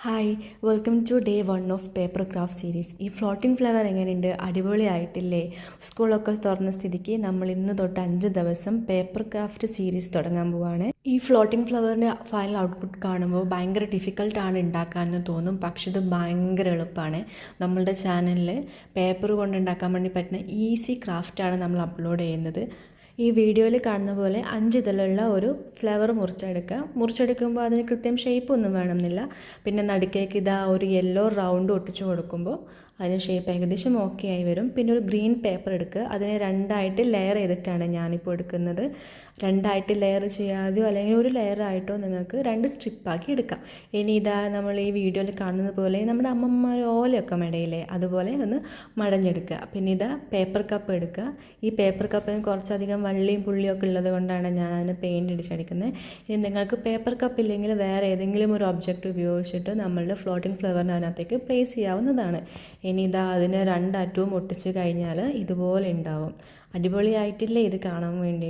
Hi welcome to day 1 of paper craft series. ഈ floating flower എങ്ങനെയുണ്ട്? അടിപൊളിയായിട്ടില്ലേ? സ്കൂളൊക്കെ തുറന്ന സ്ഥിതിക്ക് നമ്മൾ ഇന്ന് തൊട്ട് 5 ദിവസം പേപ്പർ ക്രാഫ്റ്റ് സീരീസ് തുടങ്ങാൻ പോവുകയാണ്. ഈ ഫ്ലോട്ടിംഗ് ഫ്ലവറിൻ്റെ ഫൈനൽ ഔട്ട്പുട്ട് കാണുമ്പോൾ ഭയങ്കര ഡിഫിക്കൽട്ടാണ് ഉണ്ടാക്കാമെന്ന് തോന്നും, പക്ഷെ ഇത് ഭയങ്കര എളുപ്പമാണ്. നമ്മളുടെ ചാനലിൽ പേപ്പർ കൊണ്ട് ഉണ്ടാക്കാൻ വേണ്ടി പറ്റുന്ന ഈസി ക്രാഫ്റ്റാണ് നമ്മൾ അപ്ലോഡ് ചെയ്യുന്നത്. ഈ വീഡിയോയിൽ കാണുന്ന പോലെ 5 ഇതിലുള്ള ഒരു ഫ്ലവർ മുറിച്ചെടുക്കുമ്പോൾ അതിന് കൃത്യം ഷേപ്പ് ഒന്നും വേണമെന്നില്ല. പിന്നെ നടുക്കേക്ക് ഇതാ ഒരു യെല്ലോ റൗണ്ട് ഒട്ടിച്ചു കൊടുക്കുമ്പോൾ അതിന് ഷേപ്പ് ഏകദേശം ഓക്കെ ആയി വരും. പിന്നെ ഒരു ഗ്രീൻ പേപ്പർ എടുക്കുക, അതിനെ 2ആയിട്ട് ലെയർ ചെയ്തിട്ടാണ് ഞാനിപ്പോൾ എടുക്കുന്നത്. 2ആയിട്ട് ലെയർ ചെയ്യാതെയോ അല്ലെങ്കിൽ ഒരു ലെയറായിട്ടോ നിങ്ങൾക്ക് 2 സ്ട്രിപ്പാക്കി എടുക്കാം. ഇനി ഇതാ നമ്മൾ ഈ വീഡിയോയിൽ കാണുന്നത് പോലെ നമ്മുടെ അമ്മമാർ ഓലയൊക്കെ മെടയില്ലേ, അതുപോലെ ഒന്ന് മടഞ്ഞെടുക്കുക. പിന്നെ ഇതാ പേപ്പർ കപ്പ് എടുക്കുക. ഈ പേപ്പർ കപ്പിന് കുറച്ചധികം വള്ളിയും പുള്ളിയൊക്കെ ഉള്ളത് കൊണ്ടാണ് ഞാൻ അതിന് പെയിൻറ്റ് അടിച്ചടിക്കുന്നത്. ഇനി നിങ്ങൾക്ക് പേപ്പർ കപ്പ് ഇല്ലെങ്കിൽ വേറെ ഏതെങ്കിലും ഒരു ഒബ്ജക്റ്റ് ഉപയോഗിച്ചിട്ട് നമ്മളുടെ ഫ്ലോട്ടിംഗ് ഫ്ലവറിന് അതിനകത്തേക്ക് പ്ലേസ് ചെയ്യാവുന്നതാണ്. ഇനി ഇതാ അതിന് 2 അറ്റവും ഒട്ടിച്ച് കഴിഞ്ഞാൽ ഇതുപോലെ ഉണ്ടാവും. അടിപൊളിയായിട്ടില്ലേ ഇത് കാണാൻ വേണ്ടി?